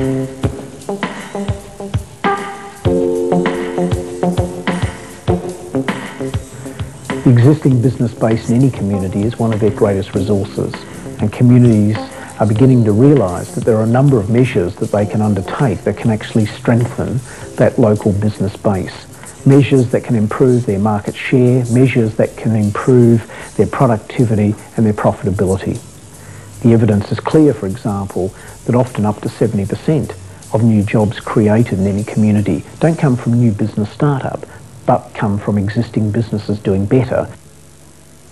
The existing business base in any community is one of their greatest resources, and communities are beginning to realise that there are a number of measures that they can undertake that can actually strengthen that local business base. Measures that can improve their market share, measures that can improve their productivity and their profitability. The evidence is clear, for example, that often up to 70% of new jobs created in any community don't come from new business startup, but come from existing businesses doing better.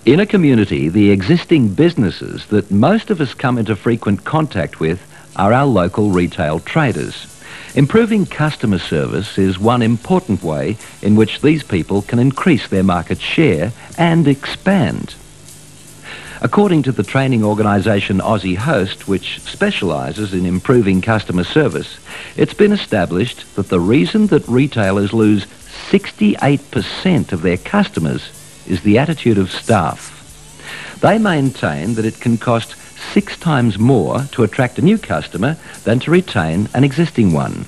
In a community, the existing businesses that most of us come into frequent contact with are our local retail traders. Improving customer service is one important way in which these people can increase their market share and expand. According to the training organisation Aussie Host, which specialises in improving customer service, it's been established that the reason that retailers lose 68% of their customers is the attitude of staff. They maintain that it can cost 6 times more to attract a new customer than to retain an existing one.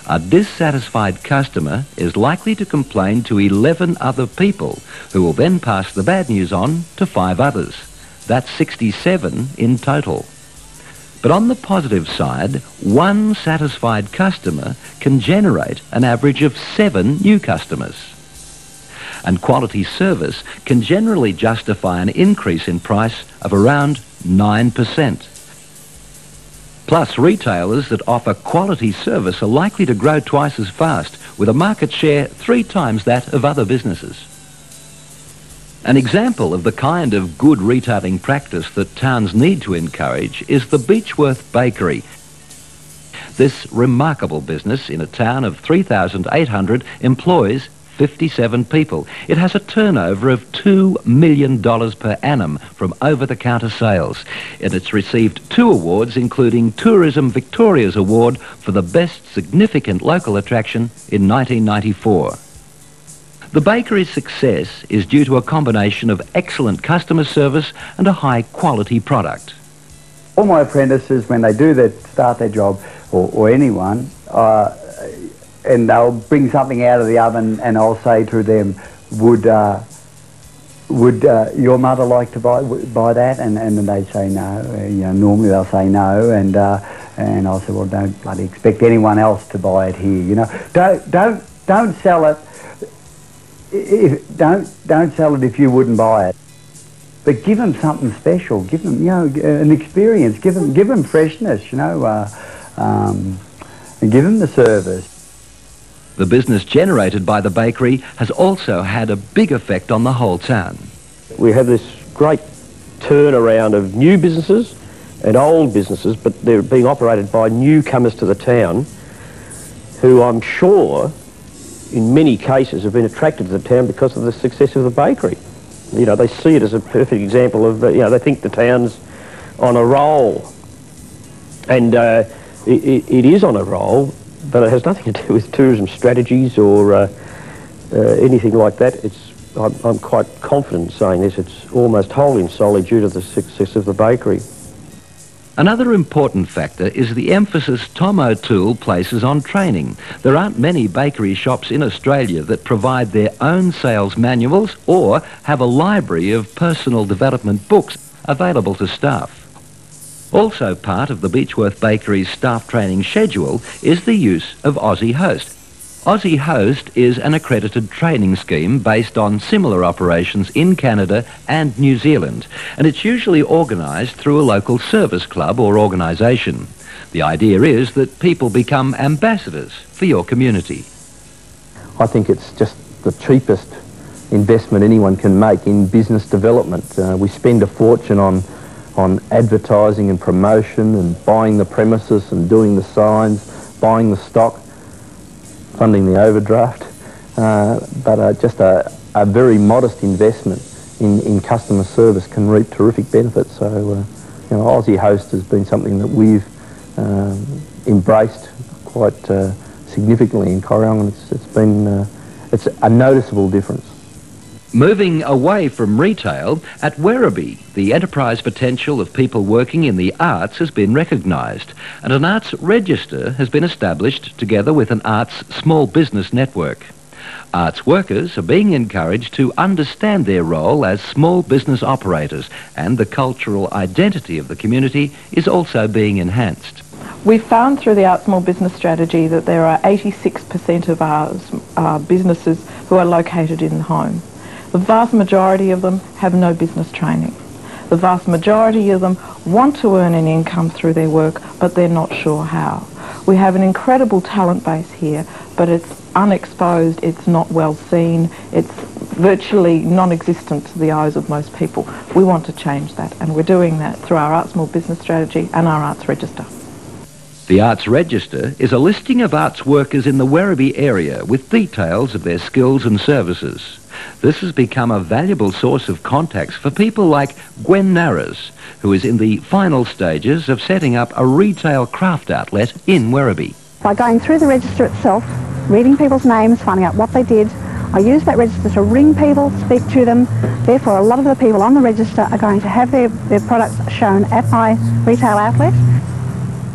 A dissatisfied customer is likely to complain to 11 other people, who will then pass the bad news on to 5 others. That's 67 in total. But on the positive side, one satisfied customer can generate an average of 7 new customers. And quality service can generally justify an increase in price of around 9%. Plus, retailers that offer quality service are likely to grow twice as fast, with a market share 3 times that of other businesses. An example of the kind of good retailing practice that towns need to encourage is the Beechworth Bakery. This remarkable business in a town of 3,800 employs 57 people. It has a turnover of $2 million per annum from over-the-counter sales, and it's received 2 awards, including Tourism Victoria's Award for the best significant local attraction in 1994. The bakery's success is due to a combination of excellent customer service and a high-quality product. All my apprentices, when they start their job, or anyone, and they'll bring something out of the oven, and I'll say to them, would your mother like to buy that? And then they say no. Normally they'll say no, and I'll say, well, don't bloody expect anyone else to buy it here. Don't sell it. Don't sell it if you wouldn't buy it. But give them something special. Give them, an experience. Give them freshness. And give them the service. The business generated by the bakery has also had a big effect on the whole town. We have this great turnaround of new businesses and old businesses, but they're being operated by newcomers to the town who I'm sure in many cases have been attracted to the town because of the success of the bakery. They see it as a perfect example of, they think the town's on a roll. And it is on a roll, but it has nothing to do with tourism strategies or anything like that. I'm quite confident in saying this. It's almost wholly and solely due to the success of the bakery. Another important factor is the emphasis Tom O'Toole places on training. There aren't many bakery shops in Australia that provide their own sales manuals or have a library of personal development books available to staff. Also part of the Beechworth Bakery's staff training schedule is the use of Aussie Host. Aussie Host is an accredited training scheme based on similar operations in Canada and New Zealand, and it's usually organised through a local service club or organisation. The idea is that people become ambassadors for your community. I think it's just the cheapest investment anyone can make in business development. We spend a fortune on advertising and promotion and buying the premises and doing the signs, buying the stock, funding the overdraft, but just a very modest investment in customer service can reap terrific benefits. So, Aussie Host has been something that we've embraced quite significantly in Corryong, and it's a noticeable difference. Moving away from retail, at Werribee, the enterprise potential of people working in the arts has been recognised, and an arts register has been established together with an arts small business network. Arts workers are being encouraged to understand their role as small business operators, and the cultural identity of the community is also being enhanced. We've found through the Art Small Business Strategy that there are 86% of our businesses who are located in the home. The vast majority of them have no business training. The vast majority of them want to earn an income through their work, but they're not sure how. We have an incredible talent base here, but it's unexposed, it's not well seen, it's virtually non-existent to the eyes of most people. We want to change that, and we're doing that through our Art Small Business Strategy and our Arts Register. The Arts Register is a listing of arts workers in the Werribee area with details of their skills and services. This has become a valuable source of contacts for people like Gwen Narras, who is in the final stages of setting up a retail craft outlet in Werribee. By going through the register itself, reading people's names, finding out what they did, I use that register to ring people, speak to them. Therefore, a lot of the people on the register are going to have their products shown at my retail outlet.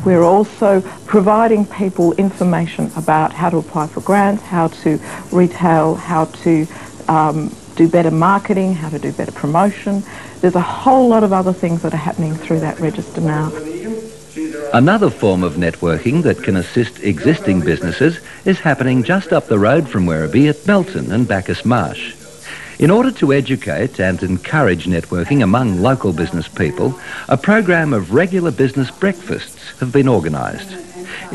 We're also providing people information about how to apply for grants, how to retail, how to do better marketing, how to do better promotion. There's a whole lot of other things that are happening through that register now. Another form of networking that can assist existing businesses is happening just up the road from Werribee at Melton and Bacchus Marsh. In order to educate and encourage networking among local business people, a program of regular business breakfasts have been organised.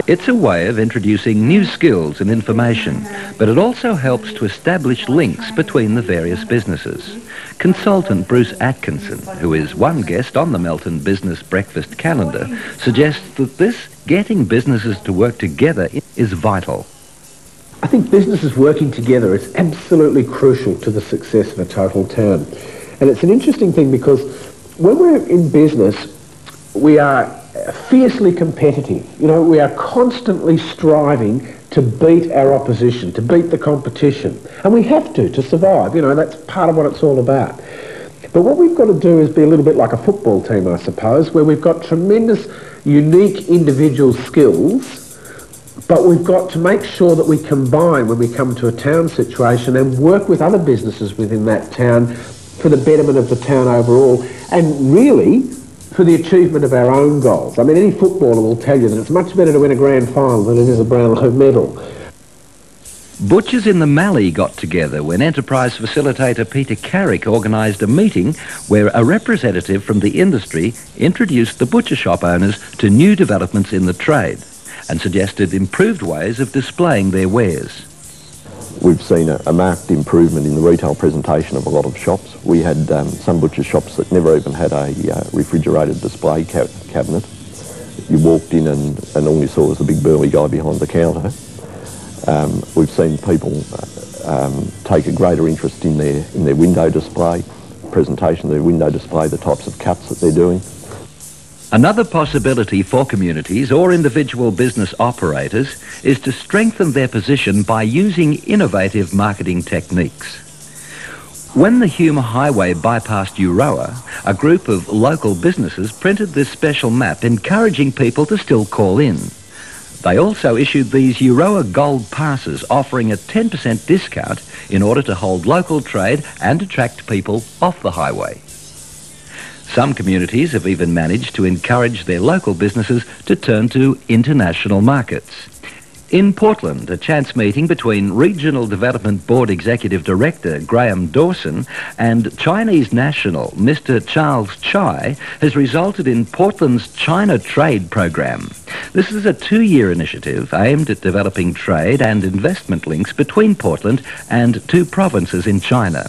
It's a way of introducing new skills and information, but it also helps to establish links between the various businesses. Consultant Bruce Atkinson, who is one guest on the Melton Business Breakfast calendar, suggests that this getting businesses to work together is vital. I think businesses working together is absolutely crucial to the success of a total town. And it's an interesting thing because when we're in business, we are fiercely competitive. You know, we are constantly striving to beat our opposition, to beat the competition. And we have to survive. You know, that's part of what it's all about. But what we've got to do is be a little bit like a football team, I suppose, where we've got tremendous, unique individual skills, but we've got to make sure that we combine when we come to a town situation and work with other businesses within that town for the betterment of the town overall, and really for the achievement of our own goals. I mean, any footballer will tell you that it's much better to win a grand final than it is a Brownlow medal. Butchers in the Mallee got together when enterprise facilitator Peter Carrick organised a meeting where a representative from the industry introduced the butcher shop owners to new developments in the trade and suggested improved ways of displaying their wares. We've seen a marked improvement in the retail presentation of a lot of shops. We had some butcher shops that never even had a refrigerated display cabinet. You walked in and all you saw was a big burly guy behind the counter. We've seen people take a greater interest in their window display, presentation of their window display, the types of cuts that they're doing. Another possibility for communities or individual business operators is to strengthen their position by using innovative marketing techniques. When the Hume Highway bypassed Euroa, a group of local businesses printed this special map encouraging people to still call in. They also issued these Euroa Gold Passes offering a 10% discount in order to hold local trade and attract people off the highway. Some communities have even managed to encourage their local businesses to turn to international markets. In Portland, a chance meeting between Regional Development Board Executive Director Graham Dawson and Chinese national Mr. Charles Chai has resulted in Portland's China Trade Program. This is a 2-year initiative aimed at developing trade and investment links between Portland and 2 provinces in China.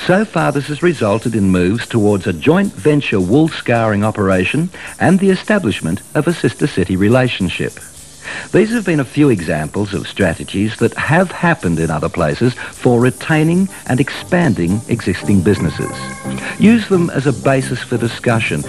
So far, this has resulted in moves towards a joint venture wool scouring operation and the establishment of a sister city relationship. These have been a few examples of strategies that have happened in other places for retaining and expanding existing businesses. Use them as a basis for discussion.